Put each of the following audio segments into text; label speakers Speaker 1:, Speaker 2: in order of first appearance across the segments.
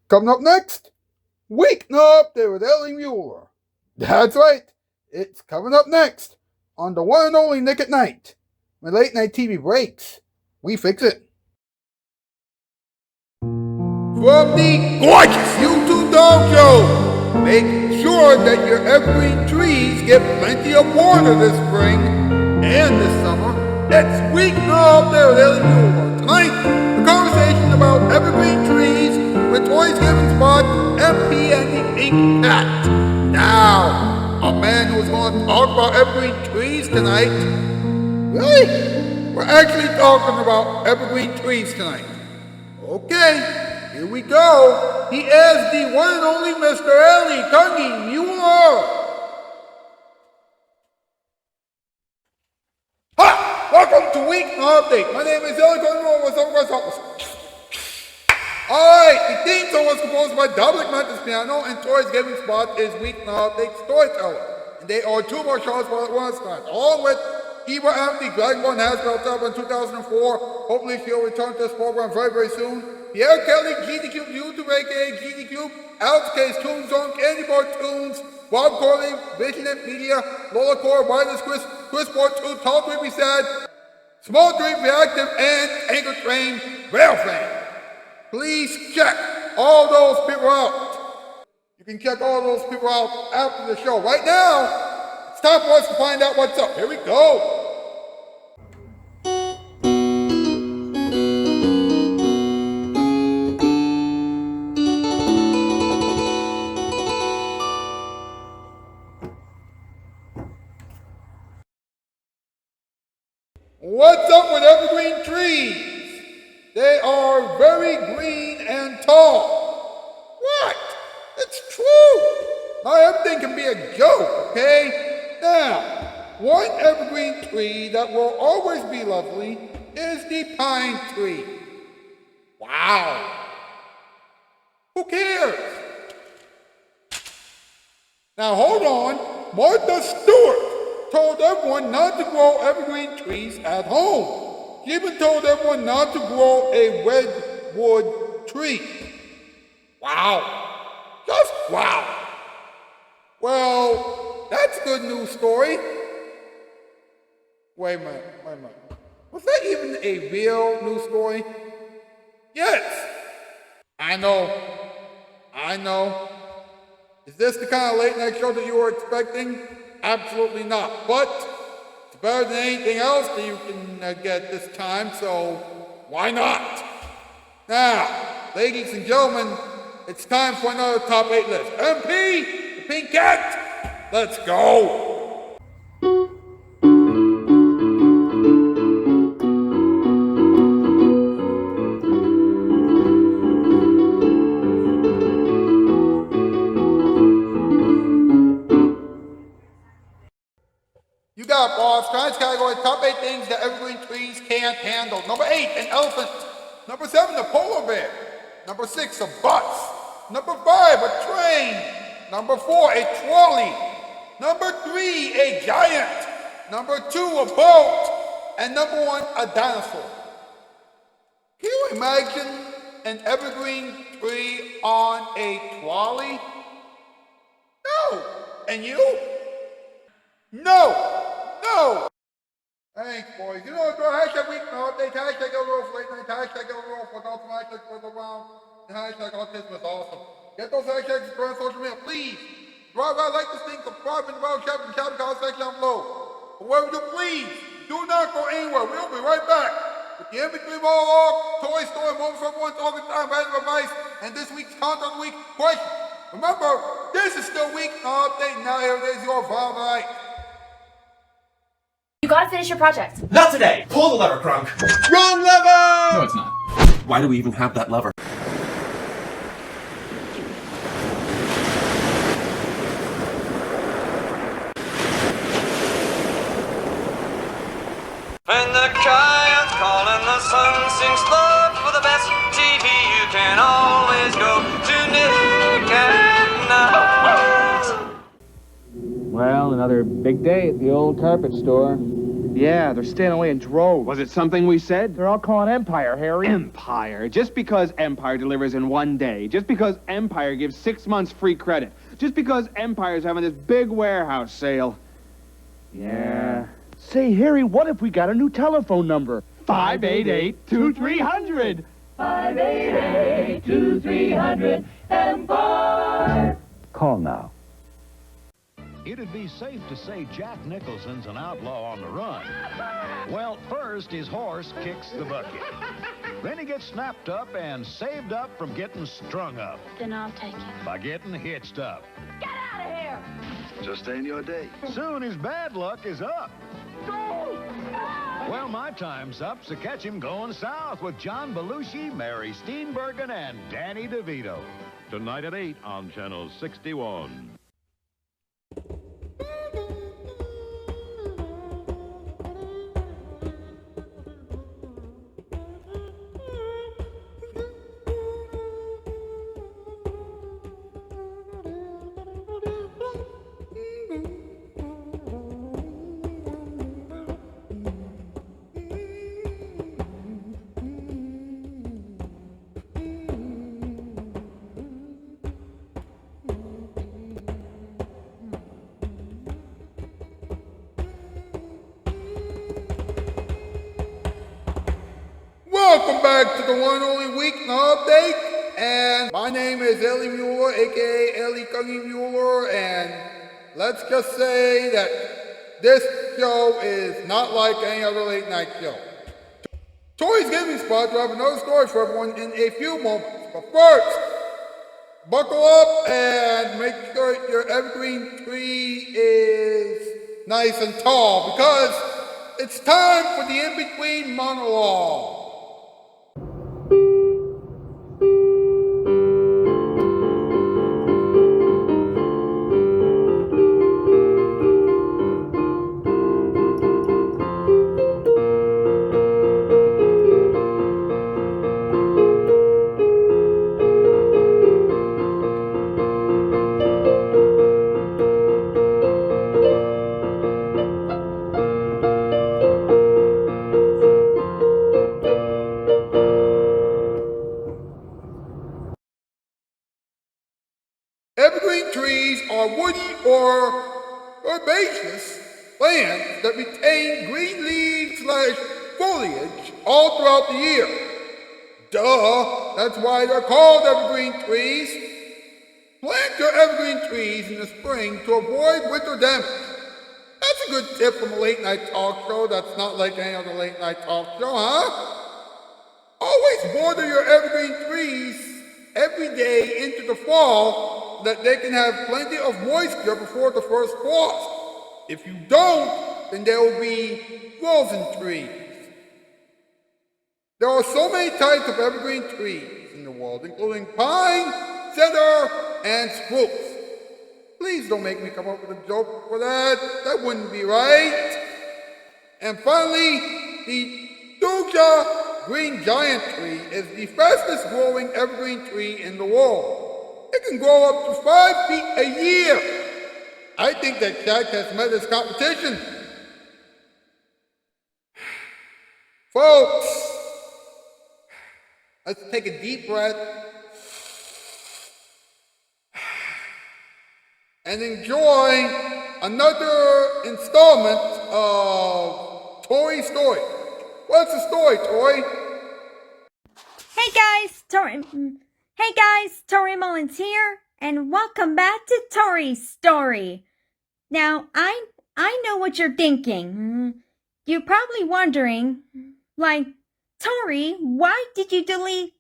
Speaker 1: Coming up next, Weeknight with Ellie Muller. That's right, it's coming up next on the one and only Nick at Night. When late night TV breaks, we fix it. From the gorgeous YouTube Dog Show, make sure that your evergreen trees get plenty of water this spring and this summer. It's Weeknight with Ellie Muller. Tonight, the conversation about evergreen trees with Toys Giving Spot, MP, and the Ink Cat. Now, a man who's going to talk about evergreen trees tonight. Really? We're actually talking about evergreen trees tonight. Okay, here we go. He is the one and only Mr. Ellie Tungy Muller. Hi, welcome to Weeknight Update. My name is Ellie Tungy Muller with Evergreen. Alright, the theme song was composed by Dominic Mendes Piano, and Toys Giving Spot is Weeknight Update Storyteller. And they are two more shows for one time, along with Eva Anthony, Dragon Ball Hasbro up in 2004. Hopefully she'll return to this program very, very soon. Pierre Kelly, GD Cube, YouTube aka GD Cube, Alex Case, Toon Zone, Candy Bar Tunes, Bob Corley, Visionet Media, Lola Core, Wireless Chris Port 2, Tall Creepy Sad, Small Dream Reactive, and Anchor Train Railfan. Please check all those people out. You can check all those people out after the show. Right now, it's time for us to find out what's up. Here we go. What's up with evergreen trees? They are very green and tall. What? It's true. Not everything can be a joke, okay? Now, one evergreen tree that will always be lovely is the pine tree. Wow. Who cares? Now hold on. Martha Stewart told everyone not to grow evergreen trees at home. She even told everyone not to grow a redwood tree. Wow. Just wow. Well, that's a good news story. Wait a minute. Was that even a real news story? Yes. I know. Is this the kind of late night show that you were expecting? Absolutely not. But it's better than anything else that you can get this time, so why not? Now, ladies and gentlemen, it's time for another top 8 list. MP, the Pink Cat, let's go. You got it, boss. Tonight's category, top 8 things that evergreen trees can't handle. Number 8, an elephant. Number 7, a polar bear. Number 6, a bus. Number 5, a train. Number 4, a trolley. Number 3, a giant. Number 2, a boat. And number 1, a dinosaur. Can you imagine an evergreen tree on a trolley? No. And you? No. Thanks, boys. You know, hashtag Weeknight Update, hashtag Elrose Late Night, hashtag Elrose for Dolphin, hashtag Further Around, and hashtag Autism is awesome. Get those hashtags on social media, please. Drive out, like this thing, subscribe, and about chat in the comment section down below. But whatever you do, please, do not go anywhere. We'll be right back with the in-between monologue, toy story, moments for everyone, talking time, random advice, and this week's content of the week question. Remember, this is still Weeknight Update. Now here it is, your Valentine.
Speaker 2: You gotta finish your project.
Speaker 3: Not today! Pull the lever, Crunk!
Speaker 4: Wrong lever!
Speaker 5: No, it's not.
Speaker 3: Why do we even have that lever?
Speaker 6: When the giants call and the sun sings love for the best TV, you can always go to Nick at Night.
Speaker 7: Well, another big day at the old carpet store.
Speaker 2: Yeah, they're staying away in droves.
Speaker 4: Was it something we said?
Speaker 2: They're all calling Empire, Harry.
Speaker 4: Empire. Just because Empire delivers in one day, just because Empire gives 6 months free credit, just because Empire's having this big warehouse sale. Yeah.
Speaker 2: Say, Harry, what if we got a new telephone number?
Speaker 4: 588-2300.
Speaker 5: 588-2300 Empire.
Speaker 2: Call now.
Speaker 7: It'd be safe to say Jack Nicholson's an outlaw on the run. Well, first his horse kicks the bucket. Then he gets snapped up and saved up from getting strung up.
Speaker 8: Then I'll take it.
Speaker 7: By getting hitched up.
Speaker 8: Get out of here!
Speaker 7: Just ain't your day. Soon his bad luck is up.
Speaker 8: Go!
Speaker 7: Well, my time's up, so catch him going south with John Belushi, Mary Steenburgen, and Danny DeVito. Tonight at 8 on Channel 61.
Speaker 1: Welcome back to the one and only Weeknight Update, and my name is Ellie Muller, aka Ellie Cungy Muller, and let's just say that this show is not like any other late night show. Tori's Gaming Spot will have another story for everyone in a few moments, but first, buckle up and make sure your evergreen tree is nice and tall, because it's time for the in-between monologue. Evergreen trees are woody or herbaceous plants that retain green leaves/foliage all throughout the year. Duh, that's why they're called evergreen trees. Plant your evergreen trees in the spring to avoid winter damage. That's a good tip from a late night talk show that's not like any other late night talk show, huh? Always water your evergreen trees every day into the fall, that they can have plenty of moisture before the first frost. If you don't, then there will be frozen trees. There are so many types of evergreen trees in the world, including pine, cedar, and spruce. Please don't make me come up with a joke for that. That wouldn't be right. And finally, the Doja green giant tree is the fastest growing evergreen tree in the world. It can grow up to 5 feet a year. I think that Jack has met his competition. Folks, let's take a deep breath and enjoy another installment of Tori's Story. What's the story, Tori?
Speaker 9: Hey guys, Tori Mullins here, and welcome back to Tori's Story. Now, I know what you're thinking. You're probably wondering, like, Tori, why did you delete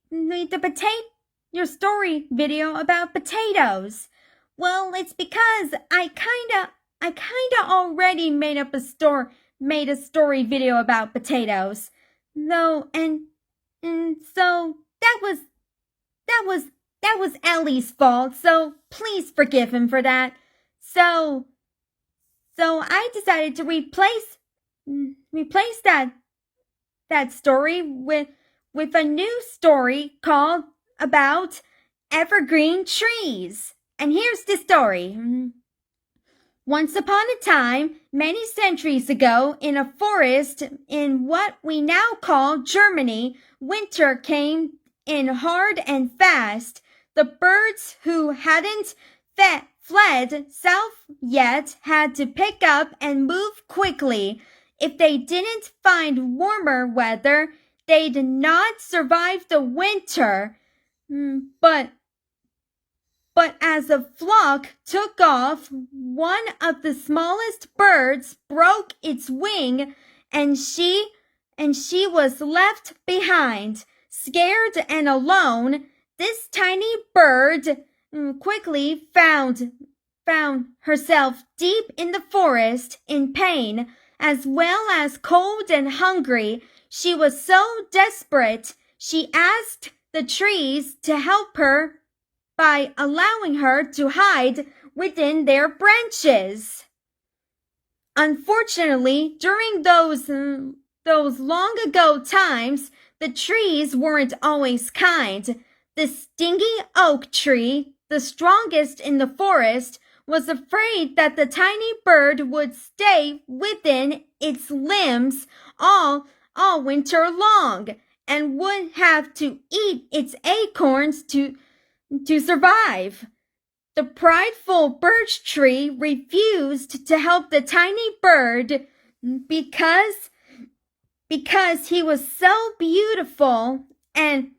Speaker 9: your story video about potatoes? Well, it's because I kinda already made a story video about potatoes. Though, and so that was Ellie's fault, so please forgive him for that. So I decided to replace that story with a new story called About Evergreen Trees. And here's the story. Once upon a time, many centuries ago, in a forest in what we now call Germany, winter came in hard and fast. The birds who hadn't fled south yet had to pick up and move quickly. If they didn't find warmer weather, they'd not survive the winter. But as the flock took off, one of the smallest birds broke its wing, and she was left behind, scared and alone. This tiny bird quickly found herself deep in the forest in pain, as well as cold and hungry. She was so desperate, she asked the trees to help her by allowing her to hide within their branches. Unfortunately, during those long ago times, the trees weren't always kind. The stingy oak tree, the strongest in the forest, was afraid that the tiny bird would stay within its limbs all winter long and would have to eat its acorns to survive. The prideful birch tree refused to help the tiny bird because he was so beautiful and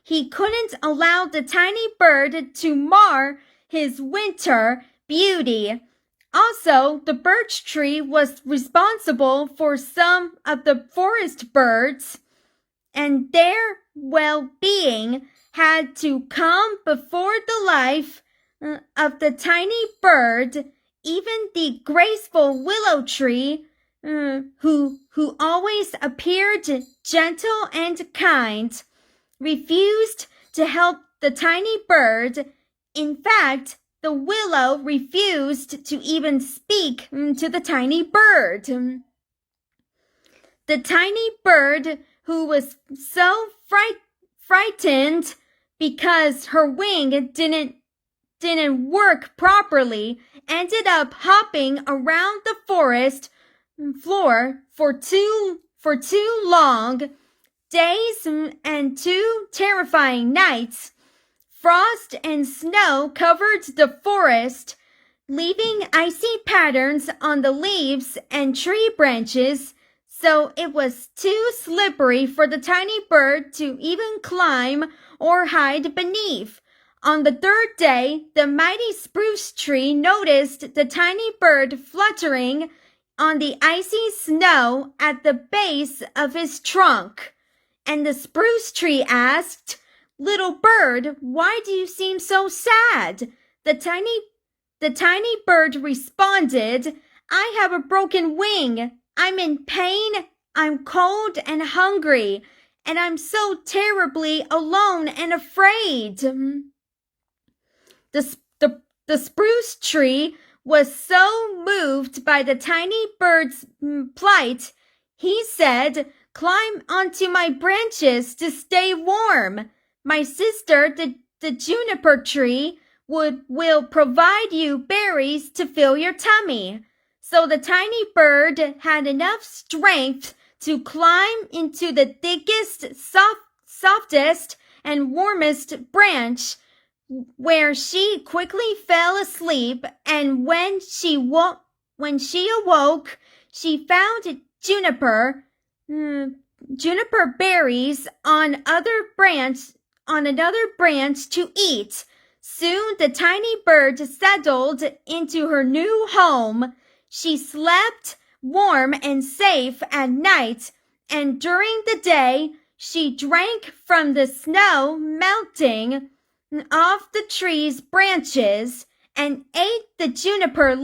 Speaker 9: he couldn't allow the tiny bird to mar his winter beauty. Also, the birch tree was responsible for some of the forest birds, and their well-being had to come before the life of the tiny bird. Even the graceful willow tree, who always appeared gentle and kind, refused to help the tiny bird. In fact, the willow refused to even speak to the tiny bird. The tiny bird, who was so frightened because her wing didn't work properly, ended up hopping around the forest floor for two long days and 2 terrifying nights. Frost and snow covered the forest, leaving icy patterns on the leaves and tree branches, so it was too slippery for the tiny bird to even climb or hide beneath. On the 3rd day, the mighty spruce tree noticed the tiny bird fluttering on the icy snow at the base of his trunk. And the spruce tree asked, "Little bird, why do you seem so sad?" The tiny bird responded, "I have a broken wing. I'm in pain, I'm cold and hungry, and I'm so terribly alone and afraid." The spruce tree was so moved by the tiny bird's plight, he said, "Climb onto my branches to stay warm. My sister, the juniper tree, will provide you berries to fill your tummy." So the tiny bird had enough strength to climb into the thickest, softest, and warmest branch, where she quickly fell asleep. And when she awoke, she found juniper berries on another branch to eat. Soon the tiny bird settled into her new home. She slept warm and safe at night, and during the day she drank from the snow melting off the tree's branches and ate the juniper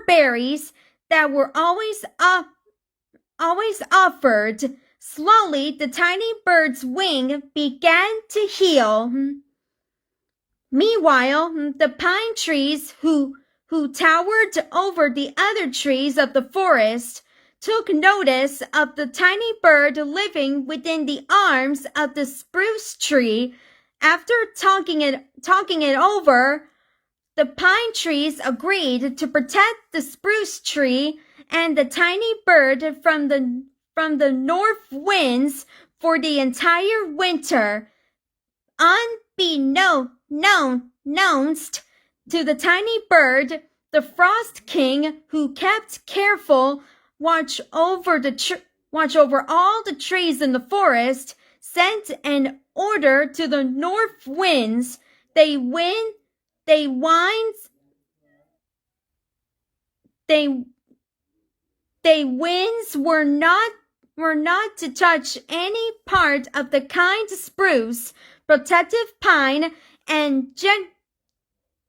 Speaker 9: berries that were always offered. Slowly, the tiny bird's wing began to heal. Meanwhile, the pine trees who towered over the other trees of the forest took notice of the tiny bird living within the arms of the spruce tree. After talking it over, the pine trees agreed to protect the spruce tree and the tiny bird from the north winds for the entire winter. Unbeknownst to the tiny bird, the Frost King, who kept careful watch over all the trees in the forest, sent an order to the north winds. The winds were not to touch any part of the kind spruce, protective pine, and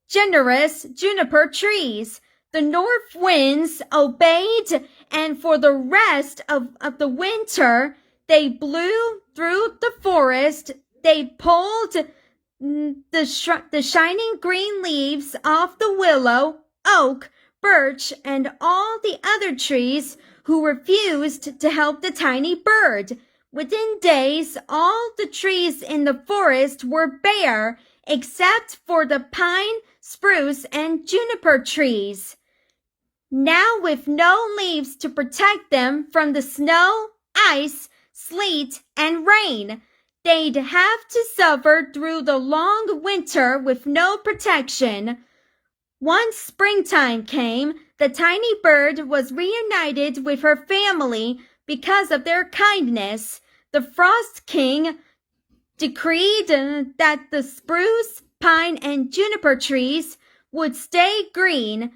Speaker 9: generous juniper trees. The north winds obeyed, and for the rest of the winter, they blew through the forest. They pulled the shining green leaves off the willow, oak, birch, and all the other trees who refused to help the tiny bird. Within days, all the trees in the forest were bare, except for the pine, spruce, and juniper trees. Now, with no leaves to protect them from the snow, ice, sleet, and rain, they'd have to suffer through the long winter with no protection. Once springtime came, the tiny bird was reunited with her family because of their kindness. The Frost King decreed that the spruce, pine, and juniper trees would stay green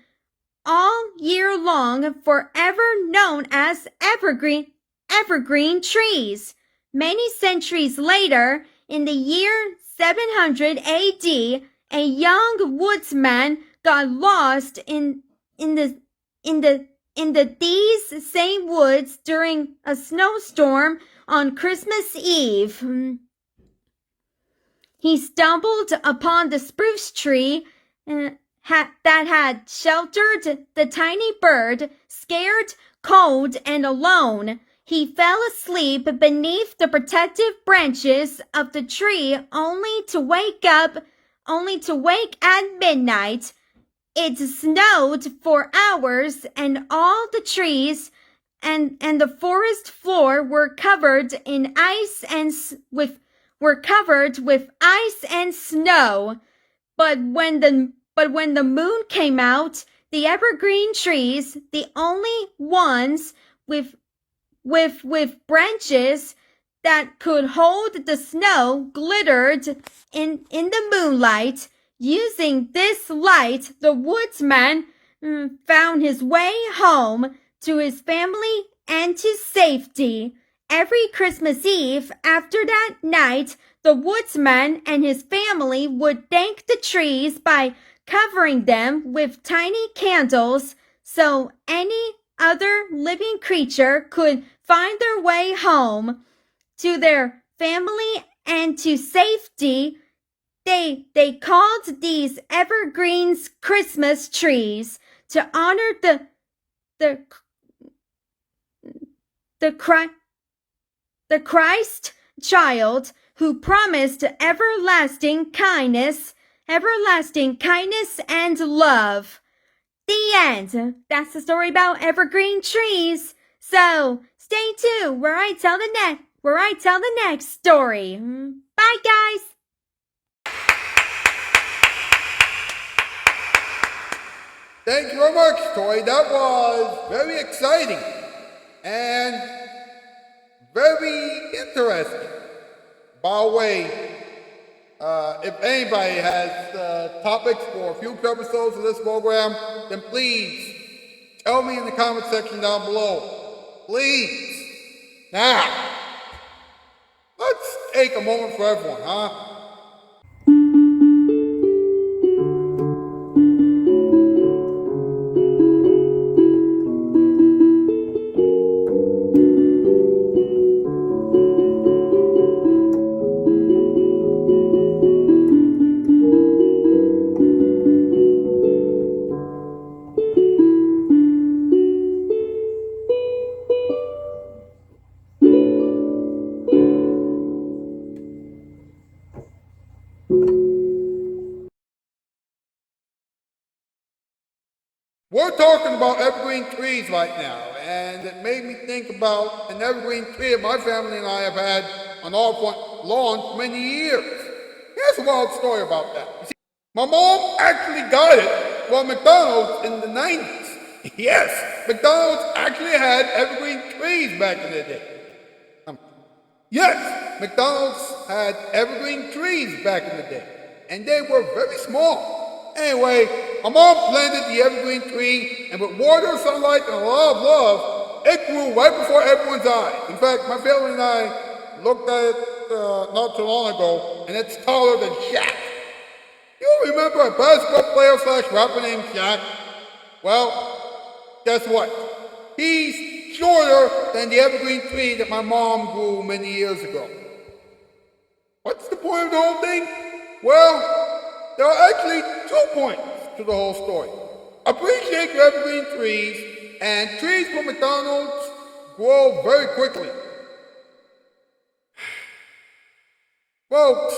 Speaker 9: all year long, forever known as evergreen trees. Many centuries later, in the year 700 AD, a young woodsman got lost in these same woods during a snowstorm on Christmas Eve. He stumbled upon the spruce tree that had sheltered the tiny bird, scared, cold, and alone. He fell asleep beneath the protective branches of the tree only to wake at midnight. It snowed for hours, and all the trees and the forest floor were covered with ice and snow. But when the moon came out, the evergreen trees, the only ones with branches that could hold the snow, glittered in the moonlight. Using this light, the woodsman found his way home to his family and to safety. Every Christmas Eve, after that night, the woodsman and his family would thank the trees by covering them with tiny candles so any other living creature could find their way home to their family and to safety. They called these evergreens Christmas trees to honor the Christ child who promised everlasting kindness and love. The end. That's the story about evergreen trees. So stay tuned where I tell the next story. Bye, guys.
Speaker 1: Thank you very much, Tori. That was very exciting and very interesting. By the way, if anybody has topics for future episodes of this program, then please tell me in the comment section down below. Please. Now, let's take a moment for everyone, huh? we're talking about evergreen trees right now, and it made me think about an evergreen tree that my family and I have had on our front lawn for many years. Here's a wild story about that. You see, my mom actually got it from McDonald's in the 90s. Yes, McDonald's actually had evergreen trees back in the day. Yes, McDonald's had evergreen trees back in the day, and they were very small. Anyway, my mom planted the evergreen tree, and with water, sunlight, and a lot of love, it grew right before everyone's eyes. In fact, my family and I looked at it not too long ago, and it's taller than Shaq. You remember a basketball player / rapper named Shaq? Well, guess what? He's shorter than the evergreen tree that my mom grew many years ago. What's the point of the whole thing? Well, there are actually 2 points to the whole story. Appreciate your evergreen trees, and trees from McDonald's grow very quickly. Folks,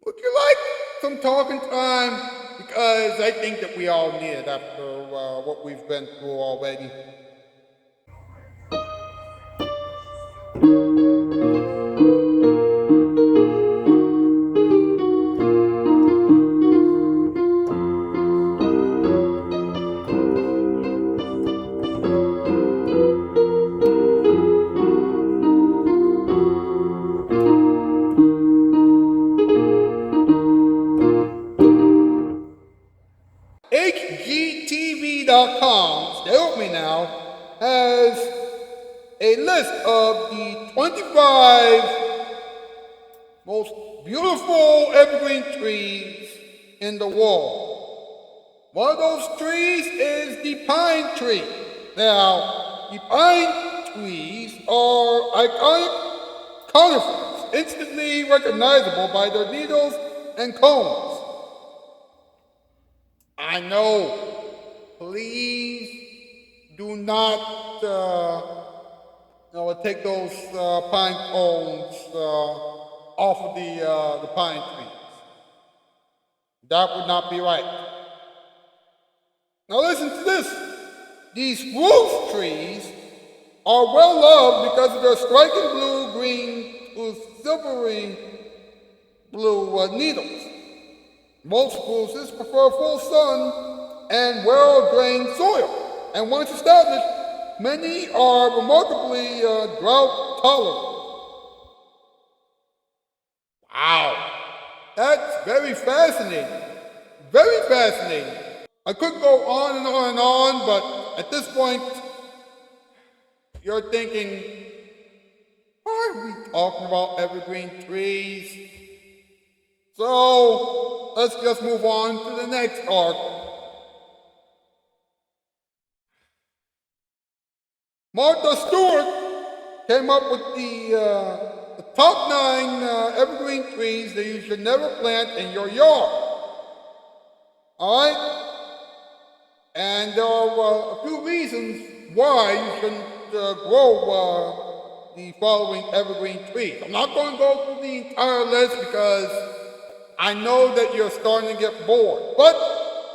Speaker 1: would you like some talking time? Because I think that we all need it after what we've been through already. HGTV.com, stay with me now, has a list of the 25 most beautiful evergreen trees in the world. One of those trees is the pine tree. Now, the pine trees are iconic conifers, instantly recognizable by their needles and cones. I know. Please do not take those pine cones off of the pine trees. That would not be right. Now listen to this. These roof trees are well loved because of their striking blue-green to silvery blue needles. Most spruces prefer full sun and well-drained soil, and once established, many are remarkably drought tolerant. Wow, that's very fascinating. Very fascinating. I could go on and on and on, but at this point, you're thinking, why are we talking about evergreen trees? So, let's just move on to the next article. Martha Stewart came up with the top 9 evergreen trees that you should never plant in your yard. Alright? And there are a few reasons why you shouldn't grow the following evergreen trees. I'm not going to go through the entire list because I know that you're starting to get bored. But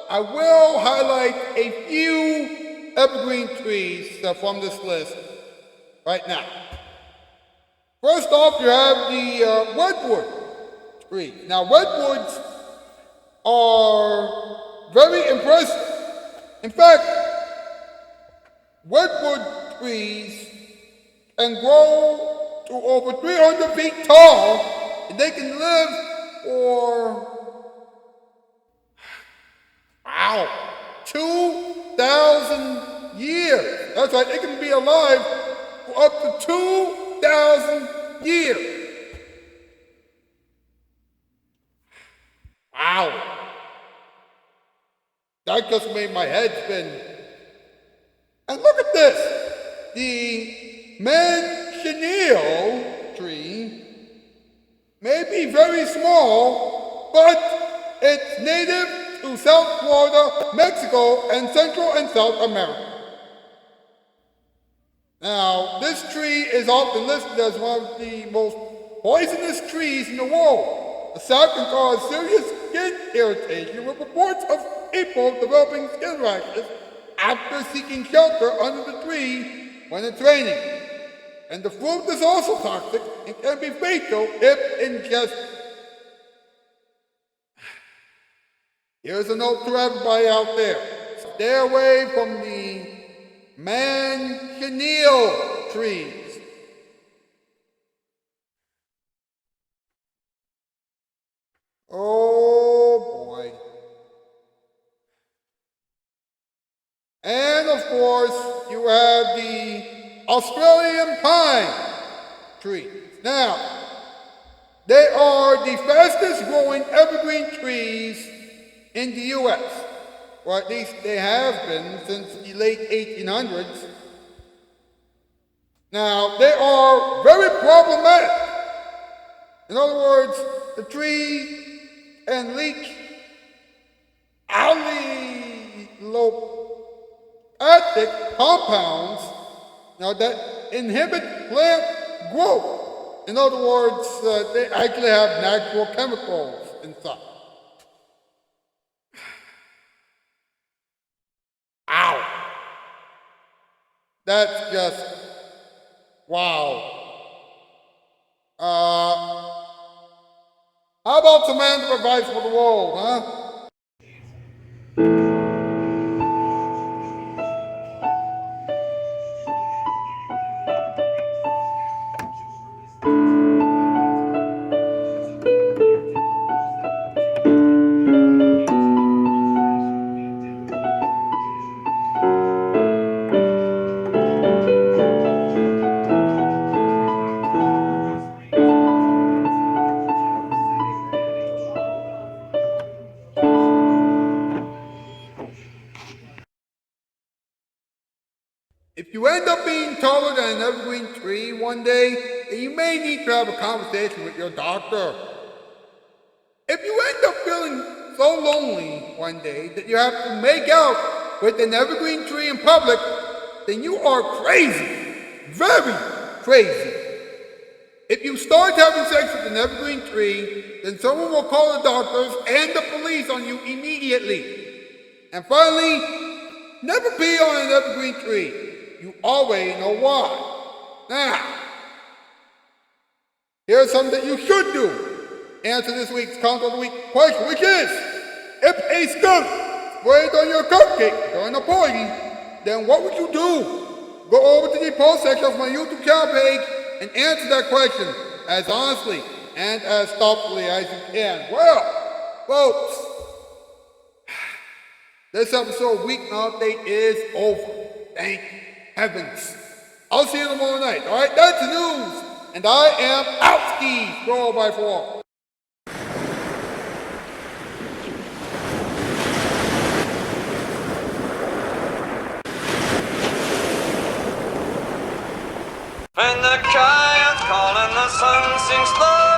Speaker 1: I will highlight a few evergreen trees from this list right now. First off, you have the redwood tree. Now, redwoods are very impressive. In fact, redwood trees can grow to over 300 feet tall, and they can live for, 2,000 years. That's right, it can be alive for up to 2,000 years. Wow. That just made my head spin. And look at this. The manzanillo tree may be very small, but it's native to South Florida, Mexico, and Central and South America. Now, this tree is often listed as one of the most poisonous trees in the world. The sap can cause serious skin irritation with reports of people developing skin rashes after seeking shelter under the tree when it's raining. And the fruit is also toxic and can be fatal if ingested. Here's a note to everybody out there. Stay away from the manchineal trees. Oh boy. And of course, you have the Australian pine trees. Now, they are the fastest growing evergreen trees in the U.S., or at least they have been since the late 1800s. Now, they are very problematic. In other words, the tree can leak allelopathic compounds that inhibit plant growth. In other words, they actually have natural chemicals inside. Ow! That's just wow. How about some random advice for the world, huh? If you end up being taller than an evergreen tree one day, then you may need to have a conversation with your doctor. If you end up feeling so lonely one day that you have to make out with an evergreen tree in public, then you are crazy. Very crazy. If you start having sex with an evergreen tree, then someone will call the doctors and the police on you immediately. And finally, never pee on an evergreen tree. You already know why. Now, here's something that you should do. Answer this week's Count of the Week question, which is, if a skunk sprayed on your cupcake during a party, then what would you do? Go over to the post section of my YouTube channel page and answer that question as honestly and as thoughtfully as you can. Well, folks, this episode of Weeknight Update is over. Thank heavens. I'll see you tomorrow night. All right, that's the news. And I am out skis. Go by for all.
Speaker 6: When the giants call and the sun sings low.